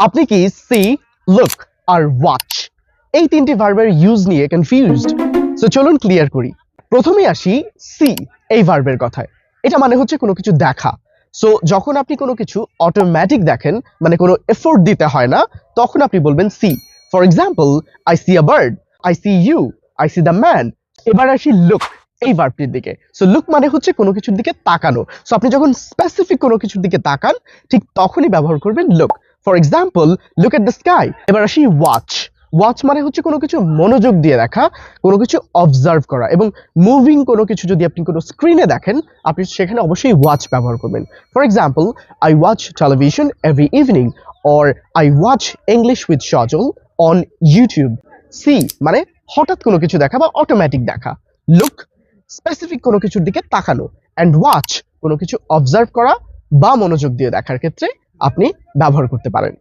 আপনি কি C, look আর watch এই তিনটি ভার্বের ইউজ নিয়ে কনফিউজড? সো চলুন ক্লিয়ার করি। প্রথমে আসি সি এই ভার্বের কথায়। এটা মানে হচ্ছে কোনো কিছু দেখা। সো যখন আপনি কোনো কিছু অটোমেটিক দেখেন, মানে কোনো এফোর্ট দিতে হয় না, তখন আপনি বলবেন see. For example, I see a bird, I see you, I see the man. এবার আসি লুক এই ভার্বটির দিকে। সো লুক মানে হচ্ছে কোনো কিছুর দিকে তাকানো। সো আপনি যখন স্পেসিফিক কোনো কিছুর দিকে তাকান, ঠিক তখনই ব্যবহার করবেন look. For example, look at the sky. এবার আসি ওয়াচ। ওয়াচ মানে হচ্ছে কোনো কিছু মনোযোগ দিয়ে দেখা, কোনো কিছু অবজার্ভ করা, এবং মুভিং কোনো কিছু যদি আপনি কোনো স্ক্রিনে দেখেন, আপনি সেখানে অবশ্যই ওয়াচ ব্যবহার করবেন। For example, I watch television every evening, or I watch English with Sajal on YouTube. See মানে হঠাৎ কোনো কিছু দেখা বা অটোমেটিক দেখা। লুক স্পেসিফিক কোনো কিছুর দিকে তাকানো, অ্যান্ড ওয়াচ কোনো কিছু অবজার্ভ করা বা মনোযোগ দিয়ে দেখার ক্ষেত্রে আপনি ব্যবহার করতে পারেন।